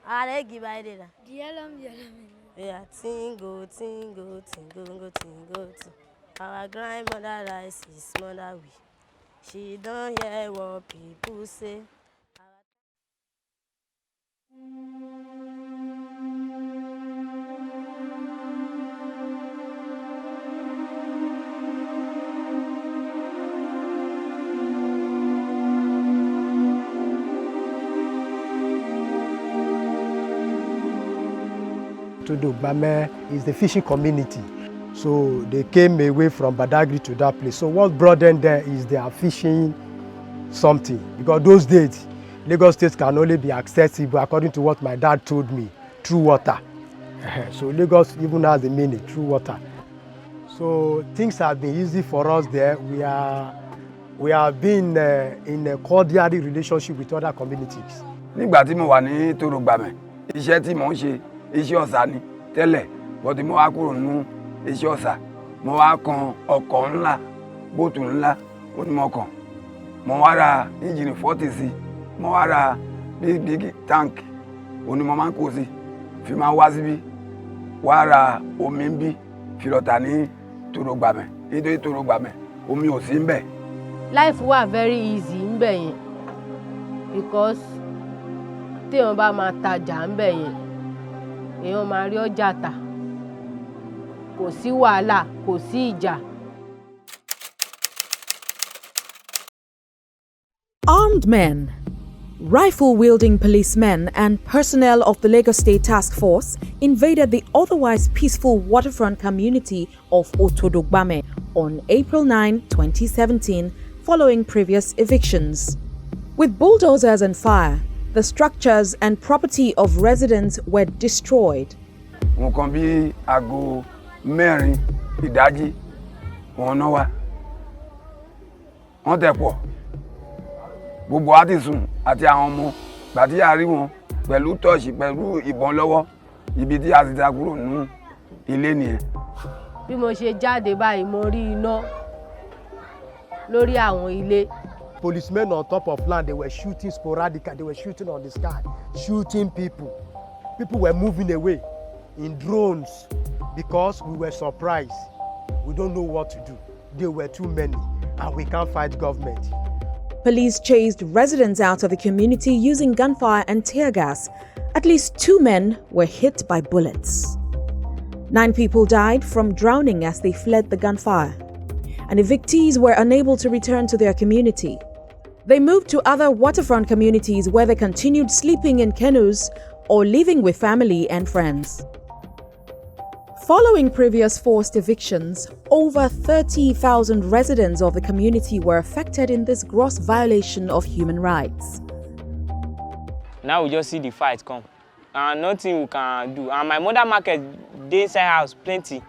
Yeah, tingo, tingo, tingo, tingo. Our grandmother rice is mother we. She don't hear what people say. Otodo-Gbame is the fishing community. So they came away from Badagry to that place. So what brought them there is they are fishing something. Because those days, Lagos State can only be accessible, according to what my dad told me, through water. So Lagos even has a meaning, through water. So things have been easy for us there. We have been in a cordial relationship with other communities. Nígbà tí mo wà ní Otodo-Gbame, iṣẹ́ tí mo ń ṣe iṣẹ́ ọ̀sà ni tẹ́lẹ̀, bọ́tí mo wá kúrò nínú iṣẹ́ ọ̀sà, mo wá kan ọkọ̀ ńlá, bóòtù ńlá, ó ní mo kàn. Mo wá ra engine 40 sí, mo wá ra big tank, ó ní mo máa ń kó sí, fi máa wá síbí, wá ra omi ń bí, fi lọ tà ní Otodo-Gbame, nítorí Otodo-Gbame, omi ò sí ń bẹ̀. Life was very easy ń bẹ̀ yẹn because téèyàn bá máa tajà ń bẹ̀ yẹn èèyàn máa rí ọjà tà kò sí wàhálà kò sí ìjà. Armed men, rifle-wielding policemen and personnel of the Lagos State Task Force invaded the otherwise peaceful waterfront community of Otodo-Gbame on April 9, 2017, following previous evictions. With bulldozers and fire, the structures and property of residents were destroyed. Nǹkan bí aago 4 ìdájí wọ́n náà wá. Wọ́n tẹ̀ pọ̀. Gbogbo wa ti sùn àti àwọn ọmọ gbà tí a rí wọn pẹ̀lú tọ́ọ̀ṣì pẹ̀lú ìbọn lọ́wọ́ ibi tí a ti ta kúrò nínú ilé nìyẹn. Bí mo ṣe jáde báyìí mo rí iná lórí àwọn ilé. Policemen on top of land, they were shooting sporadically, they were shooting on the sky, shooting people. People were moving away in drones because we were surprised. We don't know what to do. There were too many and we can't fight government. Police chased residents out of the community using gunfire and tear gas. At least 2 men were hit by bullets. 9 people died from drowning as they fled the gunfire, and evictees were unable to return to their community. They moved to other waterfront communities where they continued sleeping in canoes or living with family and friends. Following previous forced evictions, over 30,000 residents of the community were affected in this gross violation of human rights. Now we just see the fight come, and nothing we can do. And my mother market, dey inside house plenty.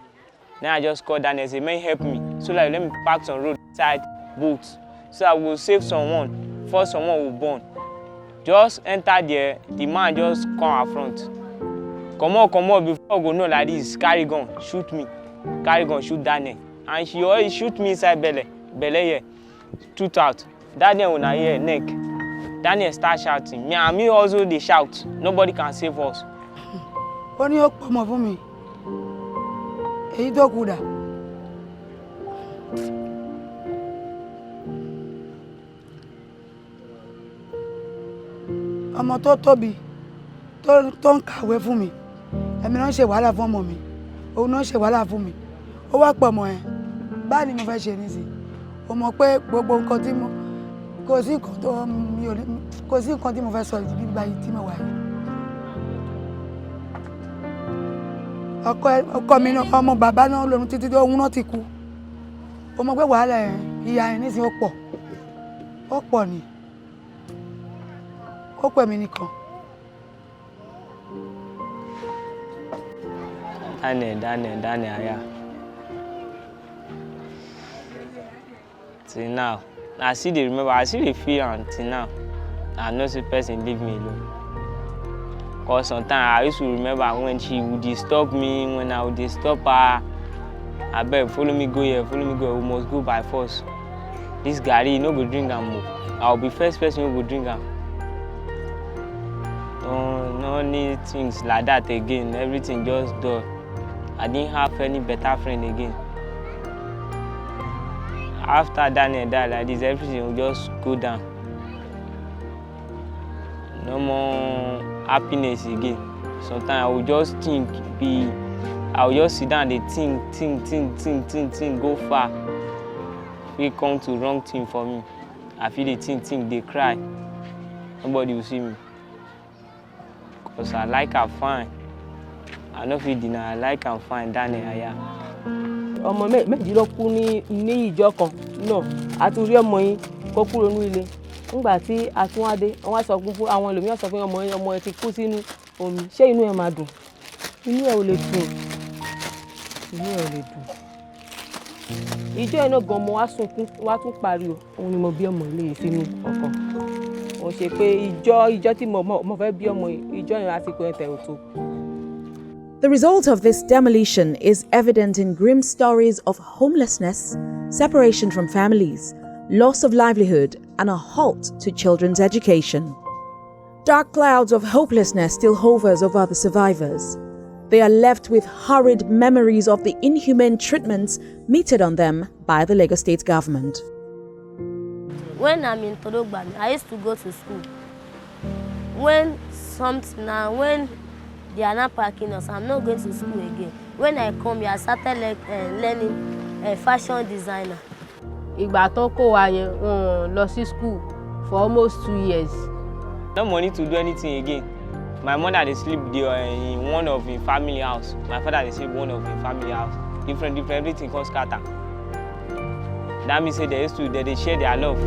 Then I just called Daniel and say, "Man, help me. So like, let me park some road side boats, so I will save someone. First someone will burn." Just enter there, the man just come out front. Come on, before I go know like this, carry gun, shoot me. Carry gun, shoot Daniel. And she always shoot me inside belly here, tooth out. Daniel will not hear neck. Daniel start shouting. Me and me also they shout. Nobody can save us. Wọ́n ní ó pọ̀ mọ́ fún mi. Èyí tó kù dà. Ọmọ tó tóbi tó ń kàwé fún mi. Èmi náà ṣe wàhálà fún ọmọ mi. Òun náà ṣe wàhálà fún mi. Ó wá pọ̀ mọ́ ẹ. Báwo ni mo fẹ́ ṣe nísìnyí? Ó mọ̀ pé gbogbo nǹkan tí mo kò sí nǹkan tí mo fẹ́ sọ ìdí báyìí tí mo wà yìí. Ọkọ mi náà ọmọ bàbá náà lòun títí tó òun náà ti kú. Ó mọ̀ pé wàhálà ẹ̀ ìyá ẹ̀ nísìnyí ó pọ̀ ni. Ó pẹ̀ mí nìkan. Daniel, yeah. Till now, I still remember, I still feel until now. I know the person leave me alone. Because sometimes I used to remember when she would disturb me, when I would disturb her. I beg, follow me go here, we must go by force. This Gary, you no go drink am more. I'll be first person who go drink am. no need things like that again. Everything just dull. I didn't have any better friend again. After Daniel died like this, everything will just go down. No more happiness again. Sometimes I will just think, I will just sit down and think, go far. We come to wrong thing for me. I feel they think, they cry. Nobody will see me. Because I like her fine. I don't feel deny, I like her fine, Daniel, I am. Ọmọ méjì ló kú ní ìjọ kan náà a tún rí ọmọ yín kó kúrò ní ilé nígbà tí a tún wá dé wọ́n wá sọ fún àwọn ẹlòmíràn sọ fún ọmọ ẹ ti kú sínú omi ṣé inú ẹ máa dùn inú ẹ ò lè dùn ìjọ ẹ náà gan mo wá sunkún wá tún pariwo òun ni mo bí ọmọ ilé yìí sínú ọkàn mo ṣe pé ìjọ tí mo fẹ́ bí ọmọ ìjọ yẹn àsìkò ẹ̀ tẹ̀ ò tó. The result of this demolition is evident in grim stories of homelessness, separation from families, loss of livelihood, and a halt to children's education. Dark clouds of hopelessness still hovers over the survivors. They are left with horrid memories of the inhumane treatments meted on them by the Lagos State government. When I'm in Otodo-Gbame, I used to go to school. When they are not parking us, I'm not going to school again. When I come here, I started learning fashion designer. Ìgbà tó kó wa yẹn lọ sí school for almost 2 years. No money to do anything again. My mother they sleep in one of the family house. My father they sleep in one of the family house. Different, everything comes scatter. That means they share their love.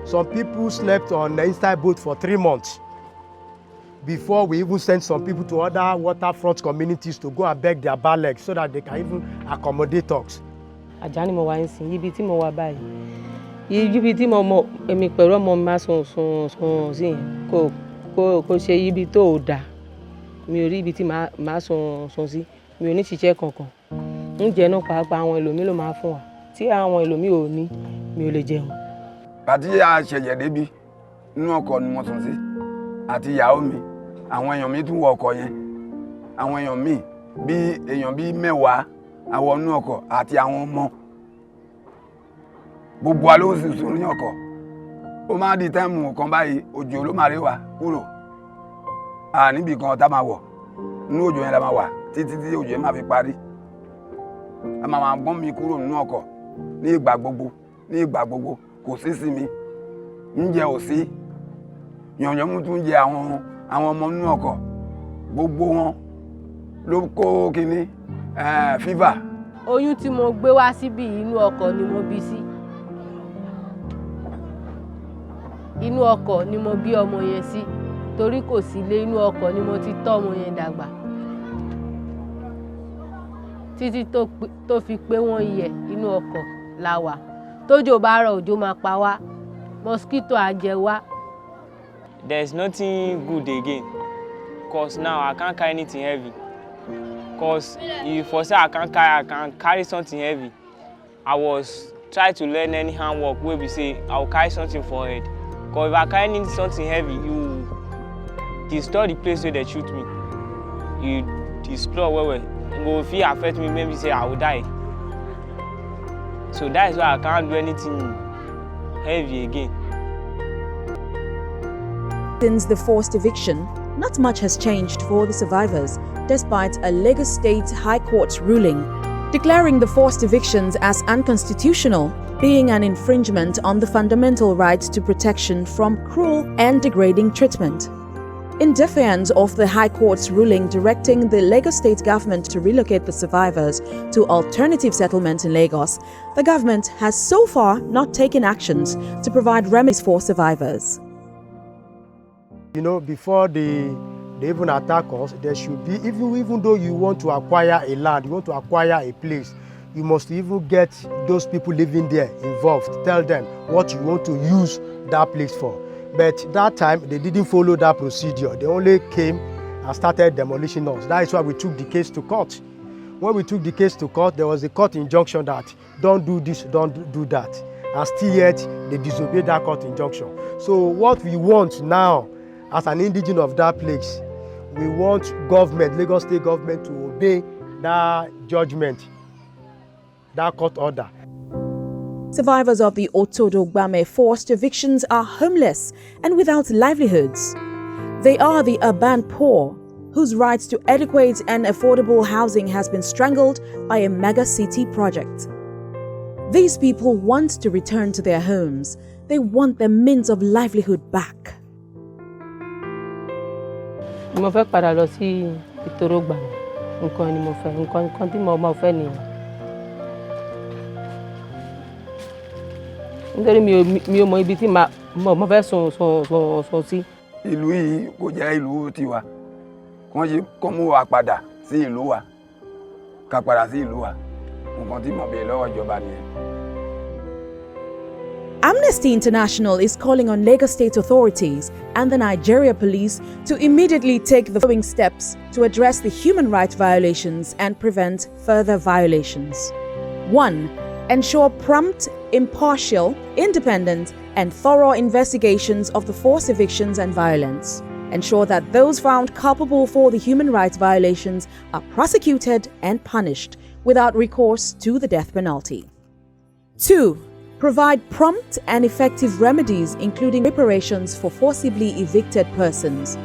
Some people slept on the inside boat for 3 months before we even sent some people to other waterfront communities to go and beg their balegs so that they can even accommodate us. Àjà ni mo wà nísìn ibi tí mo wà báyìí. Ibi tí mo èmi pẹ̀lú ọmọ mi máa sùn sí kò ṣe ibi tó ò dáa. Mi ò rí ibi tí màá sùn sí. Mi ò ní ṣiṣẹ́ kankan. Oúnjẹ náà pàápàá àwọn ẹlòmíì ló máa fún wa. Tí àwọn ẹlòmíì ò ní, mi ò lè jẹun. Pàtí a ṣẹ̀yẹ̀ débi nínú ọkọ̀ ni mo sùn sí àti ìyàwó mi àwọn èèyàn mi tún wọ ọkọ̀ yẹn àwọn èèyàn mi bí èèyàn bí 10 àwọ̀ nínú ọkọ̀ àti àwọn ọmọ gbogbo wa ló sì sùn ní ọkọ̀ ó máa di táìmù kan báyìí òjò ló máa rí wa kúrò níbi kan tá máa wọ̀ nínú òjò yẹn la máa wà títí tí òjò yẹn máa fi parí a máa gbọ́n mi kúrò nínú ọkọ̀ ní ìgbà gbogbo kò sí sinmi oúnjẹ ò sí yànyànmú tún jẹ àwọn ọmọ nínú ọkọ̀ gbogbo wọn ló kó kínní fífà. Oyún tí mo gbé wá síbí inú ọkọ̀ ni mo bí sí inú ọkọ̀ ni mo bí ọmọ yẹn sí torí kò sí ilé inú ọkọ̀ ni mo ti tọ́ ọmọ yẹn dàgbà títí tó fi pé wọ́n yẹ inú ọkọ̀ la wà. Tójò bá rọ̀ òjò máa pa wá mosquito á jẹ wá. There's nothing good again because now I can't carry anything heavy because if for say I can carry something heavy I was trying to learn any handwork where we say I will carry something for head because if I carry something heavy you destroy the place where they shoot me you destroy well it go fit affect me maybe say I will die. So that is why I can't do anything heavy again. Since the forced eviction, not much has changed for the survivors, despite a Lagos State High Court ruling declaring the forced evictions as unconstitutional, being an infringement on the fundamental right to protection from cruel and degrading treatment. In defiance of the High Court's ruling directing the Lagos State government to relocate the survivors to alternative settlements in Lagos, the government has so far not taken actions to provide remedies for survivors. You know, before they even attack us, there should be, even though you want to acquire a land, you want to acquire a place, you must even get those people living there involved. Tell them what you want to use that place for. But that time, they didn't follow that procedure. They only came and started demolishing us. That is why we took the case to court. When we took the case to court, there was a court injunction that don't do this, don't do that. And still yet, they disobeyed that court injunction. So what we want now, as an indigene of that place, we want government, Lagos State government, to obey that judgment, that court order. Survivors of the Otodo-Gbame forced evictions are homeless and without livelihoods. They are the urban poor, whose rights to adequate and affordable housing has been strangled by a mega city project. These people want to return to their homes. They want their means of livelihood back. Mo fẹ́ padà lọ sí Otodo-Gbame. Nǹkan ni mo fẹ́, nǹkan tí mo fẹ́ nìyẹn. Nítorí mi ò mọ ibi tí mo fẹ́ sùn sí. Ìlú yìí kò jẹ́ ìlú tiwa. Kọ́ mú wa padà sí ìlú wa. Ká padà sí ìlú wa. Nǹkan tí mo bèèrè lọ́wọ́ ìjọba nìyẹn. Amnesty International is calling on Lagos State authorities and the Nigeria police to immediately take the following steps to address the human rights violations and prevent further violations. 1. Ensure prompt, impartial, independent, and thorough investigations of the forced evictions and violence. Ensure that those found culpable for the human rights violations are prosecuted and punished without recourse to the death penalty. 2. Provide prompt and effective remedies, including reparations for forcibly evicted persons.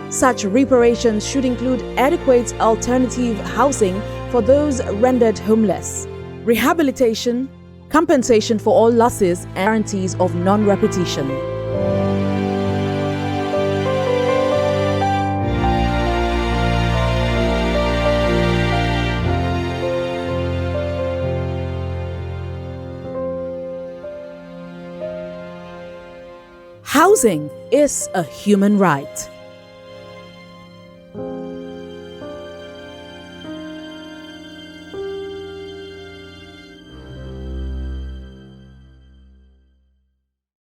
Such reparations should include adequate alternative housing for those rendered homeless, rehabilitation, compensation for all losses, and guarantees of non-repetition. Housing is a human right.